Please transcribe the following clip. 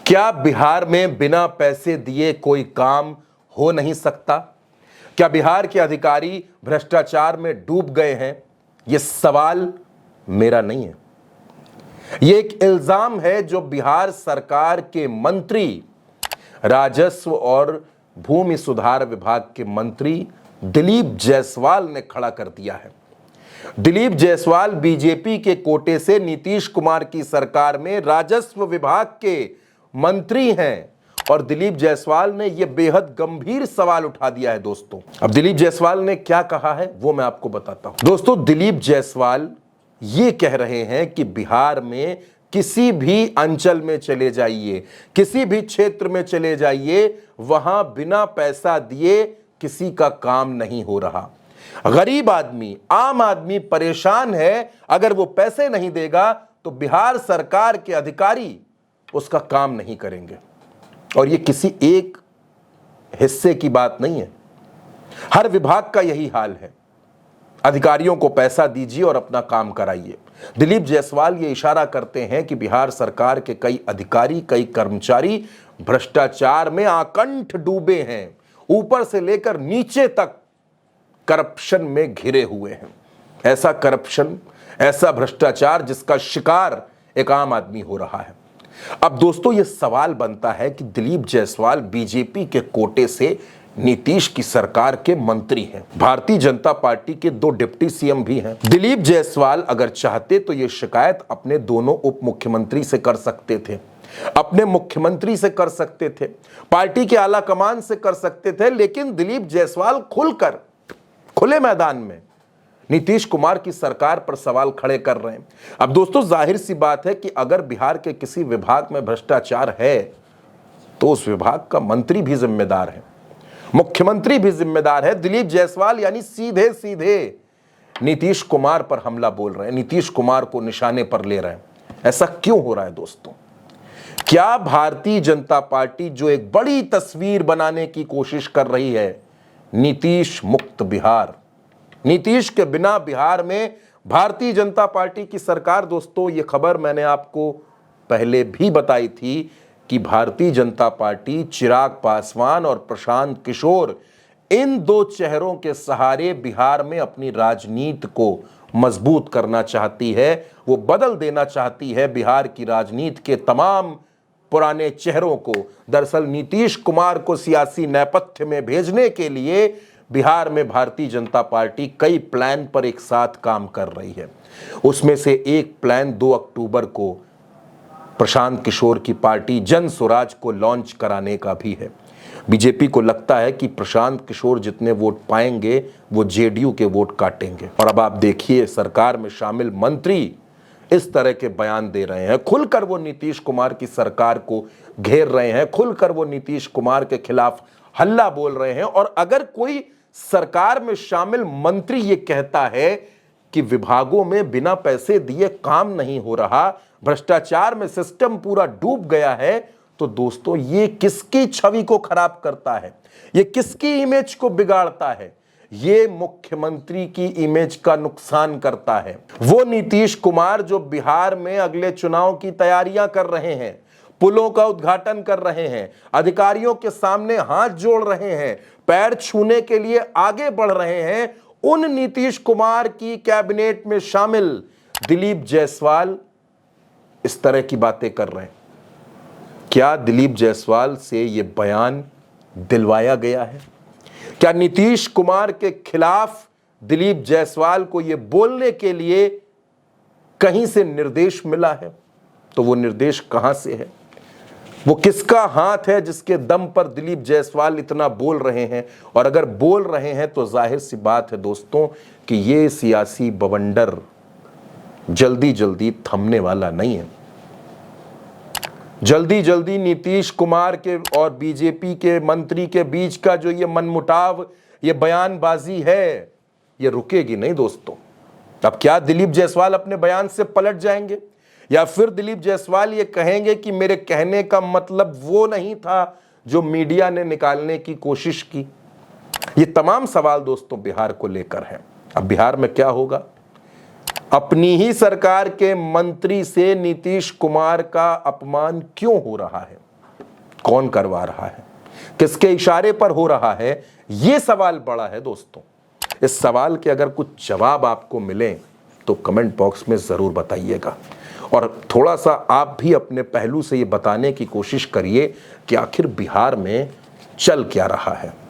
क्या बिहार में बिना पैसे दिए कोई काम हो नहीं सकता? क्या बिहार के अधिकारी भ्रष्टाचार में डूब गए हैं? यह सवाल मेरा नहीं है, यह एक इल्जाम है जो बिहार सरकार के मंत्री, राजस्व और भूमि सुधार विभाग के मंत्री दिलीप जायसवाल ने खड़ा कर दिया है। दिलीप जायसवाल बीजेपी के कोटे से नीतीश कुमार की सरकार में राजस्व विभाग के मंत्री हैं और दिलीप जायसवाल ने यह बेहद गंभीर सवाल उठा दिया है। दोस्तों, अब दिलीप जायसवाल ने क्या कहा है वो मैं आपको बताता हूं। दोस्तों, दिलीप जायसवाल ये कह रहे हैं कि बिहार में किसी भी अंचल में चले जाइए, किसी भी क्षेत्र में चले जाइए, वहां बिना पैसा दिए किसी का काम नहीं हो रहा। गरीब आदमी, आम आदमी परेशान है। अगर वो पैसे नहीं देगा तो बिहार सरकार के अधिकारी उसका काम नहीं करेंगे। और ये किसी एक हिस्से की बात नहीं है, हर विभाग का यही हाल है। अधिकारियों को पैसा दीजिए और अपना काम कराइए। दिलीप जायसवाल ये इशारा करते हैं कि बिहार सरकार के कई अधिकारी, कई कर्मचारी भ्रष्टाचार में आकंठ डूबे हैं, ऊपर से लेकर नीचे तक करप्शन में घिरे हुए हैं। ऐसा करप्शन, ऐसा भ्रष्टाचार जिसका शिकार एक आम आदमी हो रहा है। अब दोस्तों, यह सवाल बनता है कि दिलीप जायसवाल बीजेपी के कोटे से नीतीश की सरकार के मंत्री हैं, भारतीय जनता पार्टी के 2 डिप्टी सीएम भी हैं। दिलीप जायसवाल अगर चाहते तो यह शिकायत अपने दोनों उप मुख्यमंत्री से कर सकते थे, अपने मुख्यमंत्री से कर सकते थे, पार्टी के आला कमान से कर सकते थे, लेकिन दिलीप जायसवाल खुलकर खुले मैदान में नीतीश कुमार की सरकार पर सवाल खड़े कर रहे हैं। अब दोस्तों, जाहिर सी बात है कि अगर बिहार के किसी विभाग में भ्रष्टाचार है तो उस विभाग का मंत्री भी जिम्मेदार है, मुख्यमंत्री भी जिम्मेदार है। दिलीप जायसवाल यानी सीधे सीधे नीतीश कुमार पर हमला बोल रहे हैं, नीतीश कुमार को निशाने पर ले रहे हैं। ऐसा क्यों हो रहा है दोस्तों? क्या भारतीय जनता पार्टी जो एक बड़ी तस्वीर बनाने की कोशिश कर रही है, नीतीश मुक्त बिहार, नीतीश के बिना बिहार में भारतीय जनता पार्टी की सरकार, दोस्तों ये खबर मैंने आपको पहले भी बताई थी कि भारतीय जनता पार्टी चिराग पासवान और प्रशांत किशोर, इन 2 चेहरों के सहारे बिहार में अपनी राजनीति को मजबूत करना चाहती है। वो बदल देना चाहती है बिहार की राजनीति के तमाम पुराने चेहरों को। दरअसल नीतीश कुमार को सियासी नेपथ्य में भेजने के लिए बिहार में भारतीय जनता पार्टी कई प्लान पर एक साथ काम कर रही है। उसमें से एक प्लान 2 अक्टूबर को प्रशांत किशोर की पार्टी जन स्वराज को लॉन्च कराने का भी है। बीजेपी को लगता है कि प्रशांत किशोर जितने वोट पाएंगे वो जेडीयू के वोट काटेंगे। और अब आप देखिए, सरकार में शामिल मंत्री इस तरह के बयान दे रहे हैं, खुलकर वो नीतीश कुमार की सरकार को घेर रहे हैं, खुलकर वो नीतीश कुमार के खिलाफ हल्ला बोल रहे हैं। और अगर कोई सरकार में शामिल मंत्री ये कहता है कि विभागों में बिना पैसे दिए काम नहीं हो रहा, भ्रष्टाचार में सिस्टम पूरा डूब गया है, तो दोस्तों ये किसकी छवि को खराब करता है, ये किसकी इमेज को बिगाड़ता है? ये मुख्यमंत्री की इमेज का नुकसान करता है। वो नीतीश कुमार जो बिहार में अगले चुनाव की तैयारियां कर रहे हैं, पुलों का उद्घाटन कर रहे हैं, अधिकारियों के सामने हाथ जोड़ रहे हैं, पैर छूने के लिए आगे बढ़ रहे हैं, उन नीतीश कुमार की कैबिनेट में शामिल दिलीप जायसवाल इस तरह की बातें कर रहे हैं। क्या दिलीप जायसवाल से यह बयान दिलवाया गया है? क्या नीतीश कुमार के खिलाफ दिलीप जायसवाल को यह बोलने के लिए कहीं से निर्देश मिला है? तो वो निर्देश कहां से है? वो किसका हाथ है जिसके दम पर दिलीप जायसवाल इतना बोल रहे हैं? और अगर बोल रहे हैं तो जाहिर सी बात है दोस्तों कि ये सियासी बवंडर जल्दी जल्दी थमने वाला नहीं है। जल्दी जल्दी नीतीश कुमार के और बीजेपी के मंत्री के बीच का जो ये मनमुटाव, ये बयानबाजी है, ये रुकेगी नहीं दोस्तों। अब क्या दिलीप जायसवाल अपने बयान से पलट जाएंगे, या फिर दिलीप जायसवाल ये कहेंगे कि मेरे कहने का मतलब वो नहीं था जो मीडिया ने निकालने की कोशिश की? ये तमाम सवाल दोस्तों बिहार को लेकर हैं। अब बिहार में क्या होगा? अपनी ही सरकार के मंत्री से नीतीश कुमार का अपमान क्यों हो रहा है? कौन करवा रहा है, किसके इशारे पर हो रहा है, यह सवाल बड़ा है दोस्तों। इस सवाल के अगर कुछ जवाब आपको मिले तो कमेंट बॉक्स में जरूर बताइएगा, और थोड़ा सा आप भी अपने पहलू से ये बताने की कोशिश करिए कि आखिर बिहार में चल क्या रहा है।